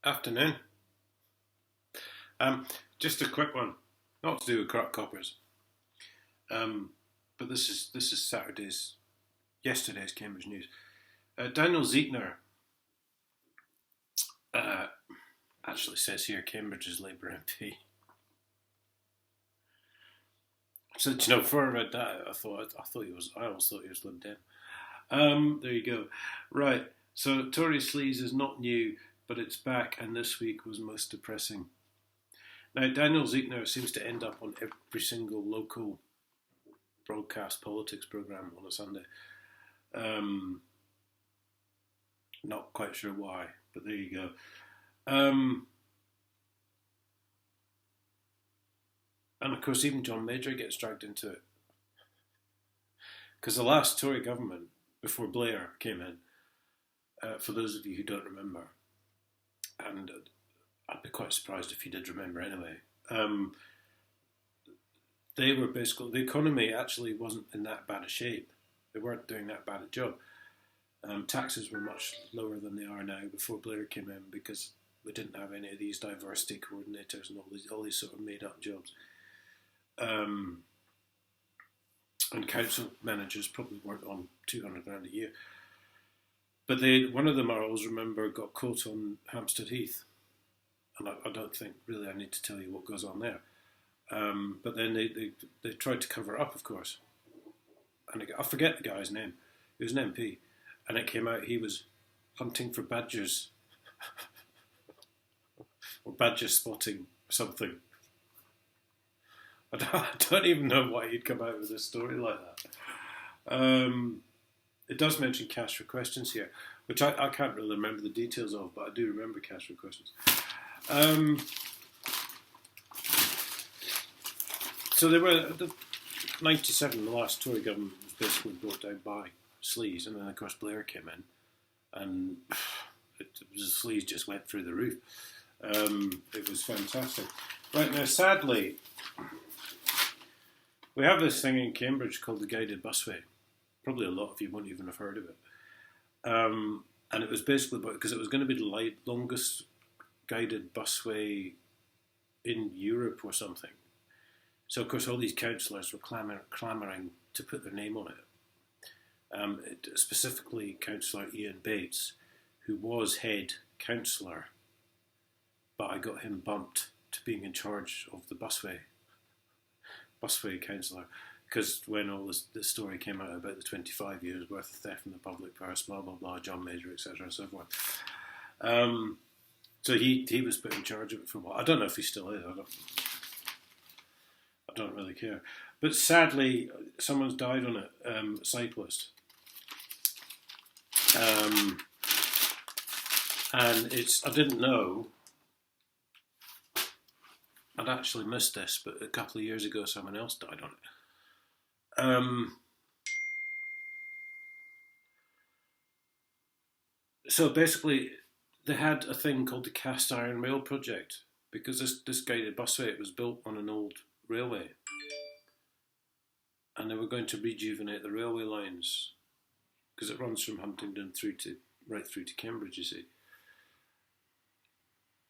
Afternoon. Um, just a quick one, not to do with crop coppers, but this is yesterday's Cambridge News. Daniel Zietner uh, actually says here Cambridge's Labour MP. So before I read that, I always thought he was Lib Dem. There you go. Right. So Tory sleaze is not new, but it's back, and this week was most depressing. Now, Daniel Zietner seems to end up on every single local broadcast politics programme on a Sunday. Not quite sure why, but there you go. And of course, even John Major gets dragged into it. Because the last Tory government, before Blair came in, for those of you who don't remember, and I'd be quite surprised if you did remember anyway, they were basically, the economy actually wasn't in that bad a shape. They weren't doing that bad a job. Taxes were much lower than they are now before Blair came in, because we didn't have any of these diversity coordinators and all these sort of made up jobs. And council managers probably weren't on 200 grand a year. But one of them, I always remember, got caught on Hampstead Heath. And I don't think really I need to tell you what goes on there. But then they tried to cover it up, of course. And I forget the guy's name. He was an MP. And it came out he was hunting for badgers. Or badger spotting something. I don't even know why he'd come out with a story like that. It does mention cash for questions here, which I can't really remember the details of, but I do remember cash for questions. So there were 97. The last Tory government was basically brought down by sleaze, and then of course Blair came in, and the sleaze just went through the roof. It was fantastic. Right now, sadly, we have this thing in Cambridge called the guided busway. Probably a lot of you won't even have heard of it. And it was basically because it was going to be the longest guided busway in Europe or something. So, of course, all these councillors were clamouring to put their name on it. Specifically, Councillor Ian Bates, who was head councillor, but I got him bumped to being in charge of the busway councillor, because when all this story came out about the 25 years worth of theft from the public purse, blah blah blah, John Major, etc. and so forth. So he was put in charge of it for a while. I don't know if he still is. I don't really care. But sadly, someone's died on it. A cyclist. And I didn't know. I'd actually missed this, but a couple of years ago, someone else died on it. So basically, they had a thing called the cast iron rail project, because this guided busway was built on an old railway, and they were going to rejuvenate the railway lines, because it runs from Huntingdon right through to Cambridge, you see.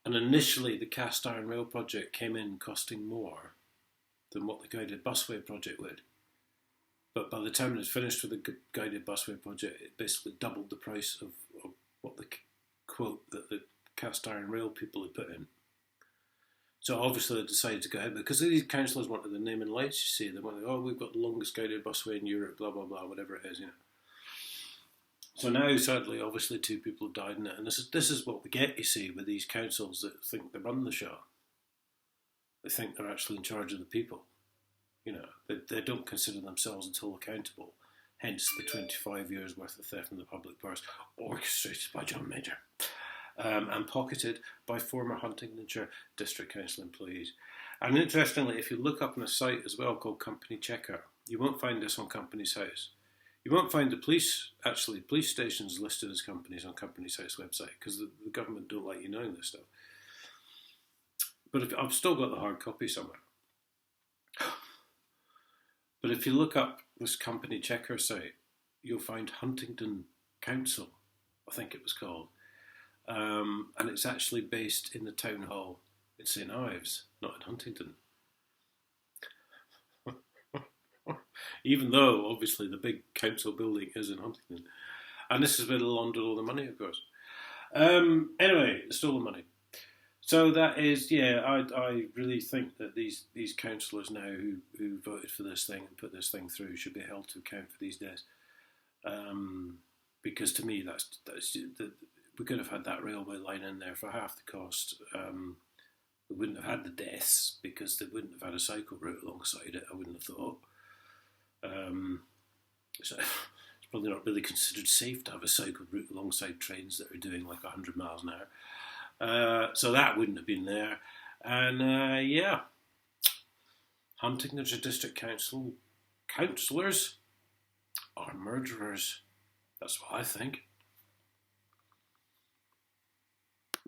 And initially, the cast iron rail project came in costing more than what the guided busway project would. But by the time it was finished with the guided busway project, it basically doubled the price of what the quote that the cast iron rail people had put in. So obviously they decided to go ahead, because these councillors wanted the name and lights, you see. They wanted, we've got the longest guided busway in Europe, blah, blah, blah, whatever it is, you know. So now, sadly, obviously, 2 people have died in it. And this is what we get, you see, with these councils that think they run the show. They think they're actually in charge of the people. You know, they don't consider themselves at all accountable. Hence the 25 years worth of theft from the public purse, orchestrated by John Major, and pocketed by former Huntingdonshire District Council employees. And interestingly, if you look up on a site as well called Company Checker, you won't find this on Company's House. You won't find the police stations listed as companies on Company's House website, because the government don't like you knowing this stuff. But I've still got the hard copy somewhere. But if you look up this Company Checker site, you'll find Huntingdon Council, I think it was called, and it's actually based in the town hall in St Ives, not in Huntingdon. Even though, obviously, the big council building is in Huntingdon. And this is where they laundered all the money, of course. Anyway, stole the money. So that is, yeah, I really think that these councillors now who voted for this thing and put this thing through should be held to account for these deaths. Because to me, that's we could have had that railway line in there for half the cost. We wouldn't have had the deaths because they wouldn't have had a cycle route alongside it, I wouldn't have thought. So it's probably not really considered safe to have a cycle route alongside trains that are doing like 100 miles an hour. So that wouldn't have been there. And yeah, Huntingdonshire District Council councillors are murderers. That's what I think.